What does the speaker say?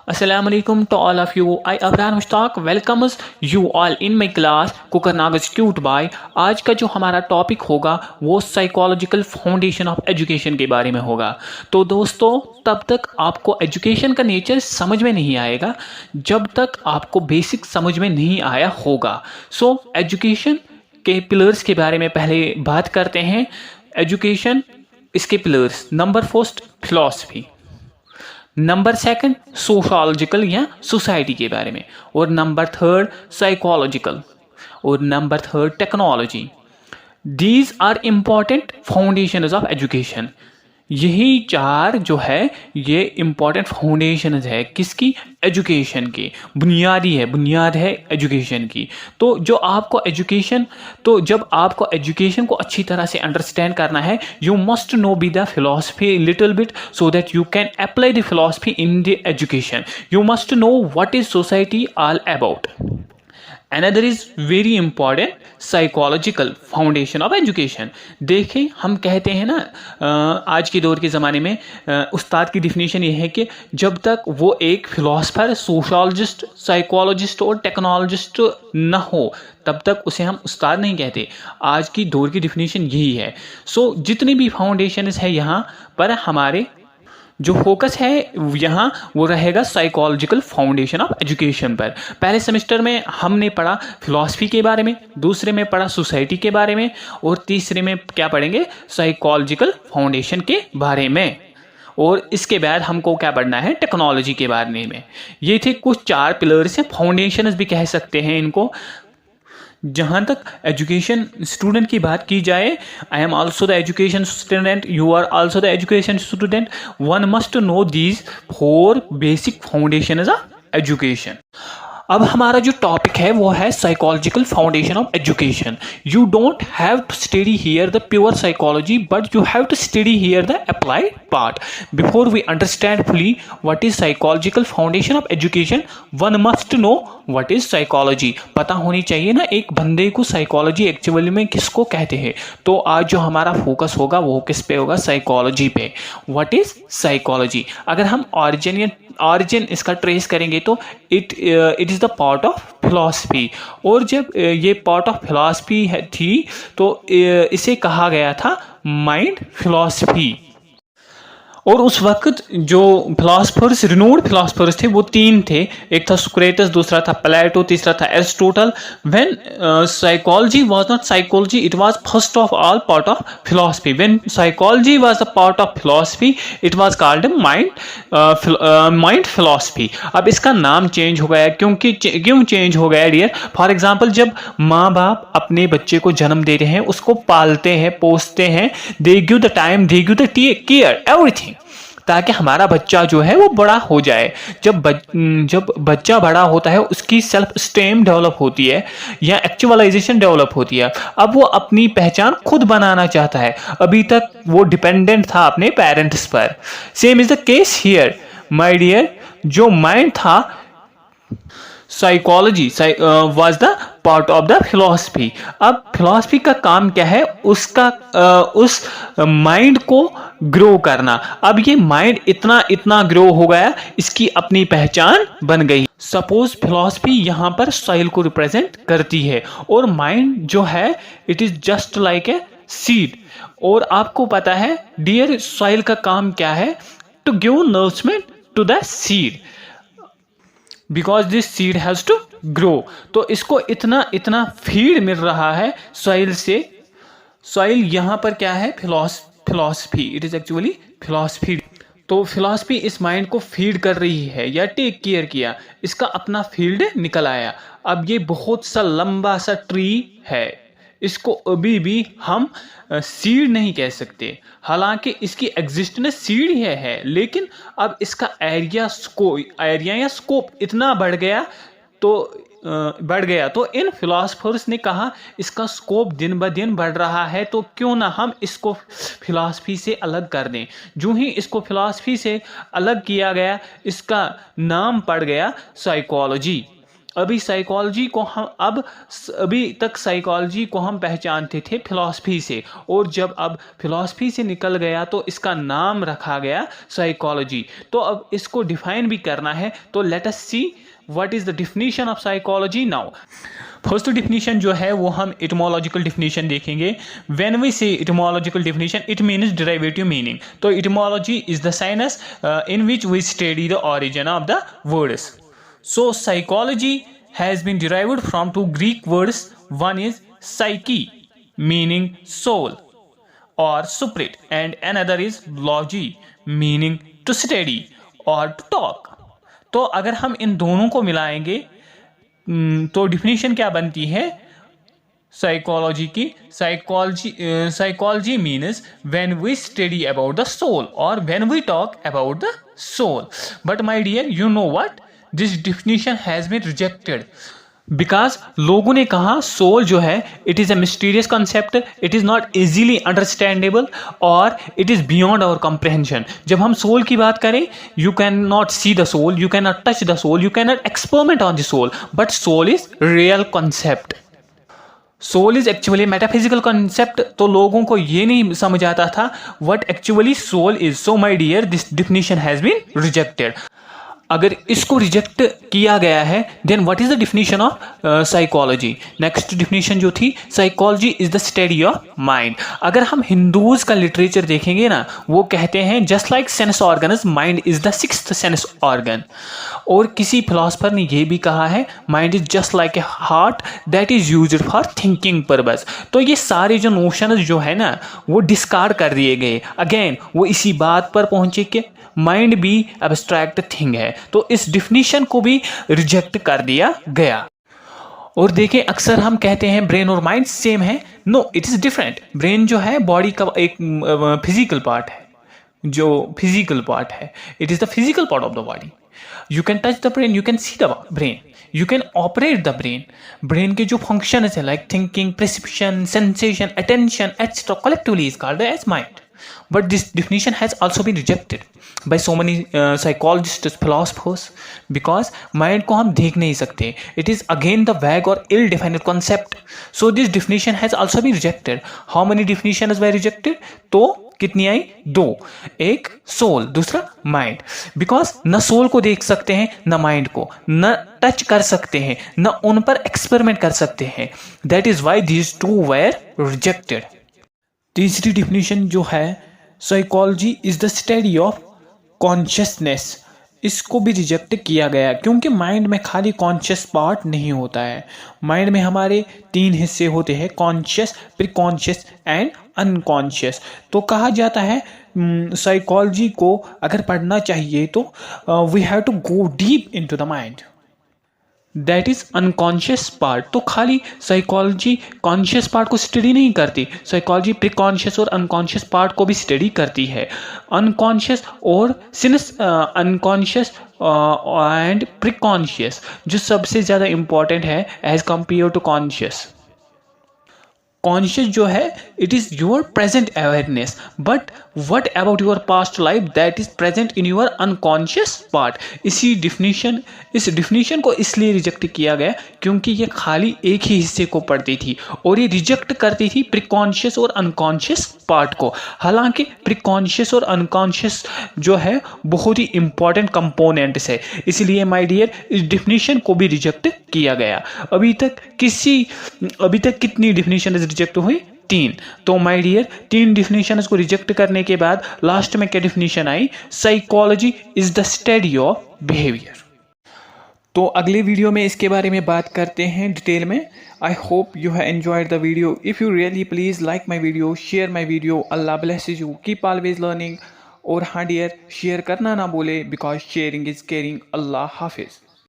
Assalamualaikum to all of you. I Abrar Mushtaq welcomes you all in my class Kukarnag Institute by। आज का जो हमारा topic होगा वो साइकोलॉजिकल फाउंडेशन ऑफ एजुकेशन के बारे में होगा। तो दोस्तों तब तक आपको एजुकेशन का नेचर समझ में नहीं आएगा जब तक आपको बेसिक समझ में नहीं आया होगा। सो एजुकेशन के पिलर्स के बारे में पहले बात करते हैं। एजुकेशन इसके pillars, number first philosophy, number second sociological या सोसाइटी के बारे में, और नंबर थर्ड साइकोलॉजिकल, और number third technology. These are important foundations of education. यही चार जो है ये इम्पॉर्टेंट फाउंडेशन है किसकी? एजुकेशन की। बुनियाद है एजुकेशन की। तो जो आपको एजुकेशन, तो जब आपको एजुकेशन को अच्छी तरह से अंडरस्टैंड करना है, you must know be the philosophy little bit so that you can apply the philosophy in the education. You must know what is society all about. Another is very important psychological foundation of education. देखें, हम कहते हैं ना आज के दौर के ज़माने में उस्ताद की डिफिनीशन ये है कि जब तक वो एक फिलोसफर, सोशोलॉजिस्ट, साइकोलॉजिस्ट और टेक्नोलॉजिस्ट ना हो तब तक उसे हम उस्ताद नहीं कहते। आज की दौर की डिफिनीशन यही है। सो जितनी भी फाउंडेशंस है यहाँ पर हमारे जो फोकस है यहाँ वो रहेगा साइकोलॉजिकल फाउंडेशन ऑफ एजुकेशन पर। पहले सेमेस्टर में हमने पढ़ा फिलॉसफी के बारे में, दूसरे में पढ़ा सोसाइटी के बारे में, और तीसरे में क्या पढ़ेंगे? साइकोलॉजिकल फाउंडेशन के बारे में। और इसके बाद हमको क्या पढ़ना है? टेक्नोलॉजी के बारे में। ये थे कुछ चार पिलर्स हैं, फाउंडेशंस भी कह सकते हैं इनको। जहाँ तक एजुकेशन स्टूडेंट की बात की जाए, I am also the education student, you are also the education student. One must know these four basic foundation of education. अब हमारा जो टॉपिक है वो है psychological foundation of education. You don't have to study here the pure psychology but you have to study here the applied part. Before we understand fully what is psychological foundation of education, one must know what is psychology. पता होनी चाहिए ना एक बंदे को psychology actually में किसको कहते हैं। तो आज जो हमारा फोकस होगा वो किस पे होगा? साइकोलॉजी पे। What is psychology? अगर हम ऑरिजिन इसका ट्रेस करेंगे तो it is the part of philosophy. और जब ये पार्ट ऑफ फिलॉसफी थी तो इसे कहा गया था माइंड फिलॉसफी। और उस वक्त जो फिलासफर्स, रिनोड फिलासफर्स थे वो तीन थे। एक था सुक्रेटस, दूसरा था प्लेटो, तीसरा था Aristotle. When psychology was not psychology, it was first of all part of philosophy. When psychology was the part of philosophy it was called mind philosophy. अब इसका नाम चेंज हो गया क्यों चेंज हो गया डियर? फॉर एग्जाम्पल, जब माँ बाप अपने बच्चे को जन्म देते हैं, उसको पालते हैं, पोसते हैं, they give the time, they give the care, everything, ताकि हमारा बच्चा जो है वो बड़ा हो जाए। जब बच्चा बड़ा होता है उसकी सेल्फ स्टेम डेवलप होती है या एक्चुअलाइजेशन डेवलप होती है। अब वो अपनी पहचान खुद बनाना चाहता है। अभी तक वो डिपेंडेंट था अपने पेरेंट्स पर। Same is the case here my dear. जो माइंड था, psychology was the part of the philosophy. अब फिलॉसफी का काम क्या है? उस माइंड को ग्रो करना। अब ये माइंड इतना ग्रो हो गया, इसकी अपनी पहचान बन गई। सपोज फिलॉसफी यहाँ पर सॉइल को रिप्रेजेंट करती है और माइंड जो है it is just like a seed. और आपको पता है डियर सॉइल का काम क्या है? To give nourishment to the seed because this seed has to grow. तो इसको इतना फीड मिल रहा है सॉइल से। सॉइल यहाँ पर क्या है? Philosophy. It is actually philosophy. तो फिलॉसफी इस माइंड को फीड कर रही है या टेक केयर किया, इसका अपना फील्ड निकल आया। अब ये बहुत सा लंबा सा ट्री है, इसको अभी भी हम सीड नहीं कह सकते, हालांकि इसकी एग्जिस्टेंस सीड ही है, लेकिन अब इसका एरिया या स्कोप इतना बढ़ गया तो इन फिलासफर्स ने कहा इसका स्कोप दिन ब दिन बढ़ रहा है, तो क्यों ना हम इसको फिलॉसफी से अलग कर दें। जो ही इसको फिलॉसफी से अलग किया गया, इसका नाम पड़ गया साइकोलॉजी। अभी साइकोलॉजी को हम अभी तक साइकोलॉजी को हम पहचानते थे फिलॉसफी से, और जब अब फिलॉसफी से निकल गया तो इसका नाम रखा गया साइकोलॉजी। तो अब इसको डिफाइन भी करना है, तो let us see what is the definition of psychology now. First definition जो है वो हम इटमोलॉजिकल डिफिनीशन देखेंगे। When we say etymological definition it means derivative meaning. तो etymology is the science in which we study the origin of the words. So psychology has been derived from two Greek words. One is psyche, meaning soul or spirit, and another is logy, meaning to study or to talk. तो अगर हम इन दोनों को मिलाएंगे तो definition क्या बनती है साइकोलॉजी की? Psychology means when we study about the soul और when we talk about the soul. But my dear, you know what, this definition has been rejected because लोगों ने कहा सोल जो है it is a mysterious concept, it is not easily understandable और it is beyond our comprehension. जब हम soul की बात करें, you can not see the soul, you can not touch the soul, you can not experiment on the soul, but soul is real concept. Soul is actually metaphysical concept. तो लोगों को ये नहीं समझ आता था what actually soul is. So my dear, this definition has been rejected. अगर इसको रिजेक्ट किया गया है then what is the definition of psychology? Next definition जो थी, psychology is the study of mind. अगर हम हिंदूज का लिटरेचर देखेंगे ना, वो कहते हैं just like sense organs mind is the sixth sense organ. और किसी फिलोसफर ने यह भी कहा है mind is just like a heart that is used for thinking purpose. तो ये सारे जो नोशंस जो है ना वो डिस्कार्ड कर दिए गए। अगेन वो इसी बात पर पहुंचे कि माइंड भी एब्स्ट्रैक्ट थिंग है, तो इस डिफिनीशन को भी रिजेक्ट कर दिया गया। और देखें, अक्सर हम कहते हैं ब्रेन और माइंड सेम है। No, it is different. Brain जो है बॉडी का एक फिजिकल पार्ट है, जो फिजिकल पार्ट है, it is the physical part of the body. You can touch the brain, you can see the brain, you can operate the brain. Brain के जो function है like thinking, perception, sensation, attention etcetera collectively is called as mind. But this definition has also been rejected by so many psychologists, philosophers, because mind को हम देख नहीं सकते. It is again the vague or ill-defined concept. So this definition has also been rejected. How many definitions were rejected? तो कितनी आई? 2. एक soul, दूसरा mind. Because न सोल को देख सकते हैं, न माइंड को, न टच कर सकते हैं, न उन पर एक्सपेरिमेंट कर सकते हैं। That is why these two were rejected. तीसरी डिफिनीशन जो है, psychology is the study of consciousness. इसको भी रिजेक्ट किया गया क्योंकि माइंड में खाली कॉन्शियस पार्ट नहीं होता है। माइंड में हमारे 3 हिस्से होते हैं, कॉन्शियस, प्रीकॉन्शियस एंड अनकॉन्शियस। तो कहा जाता है साइकोलॉजी को अगर पढ़ना चाहिए तो we have to go deep into the mind, that is unconscious part. तो खाली साइकोलॉजी कॉन्शियस पार्ट को स्टडी नहीं करती, साइकोलॉजी प्रीकॉन्शियस और अनकॉन्शियस पार्ट को भी स्टडी करती है। अनकॉन्शियस और सिंस अनकॉन्शियस एंड प्रीकॉन्शियस जो सबसे ज़्यादा इंपॉर्टेंट है as compare to conscious. Conscious जो है it is your present awareness, but what about your past life that is present in your unconscious part. इस डिफिनीशन को इसलिए रिजेक्ट किया गया क्योंकि ये खाली एक ही हिस्से को पढ़ती थी और ये रिजेक्ट करती थी प्रीकॉन्शियस और अनकॉन्शियस पार्ट को। हालांकि प्रीकॉन्शियस और अनकॉन्शियस जो है बहुत ही इंपॉर्टेंट कंपोनेंट्स है, इसलिए माय डियर इस डिफिनीशन को भी रिजेक्ट किया गया। अभी तक कितनी डिफिनीशन रिजेक्ट हुई? 3। तो माय डियर 3 डिफिनीशंस को रिजेक्ट करने के बाद लास्ट में क्या definition I? Psychology is the study of behaviour. तो अगले वीडियो में इसके बारे में बात करते हैं डिटेल में। I hope you have enjoyed the video. If you really please like my video, share my video. Allah blesses you, keep always learning. और हाँ डियर, शेयर करना ना बोले because sharing is caring. Allah Hafiz.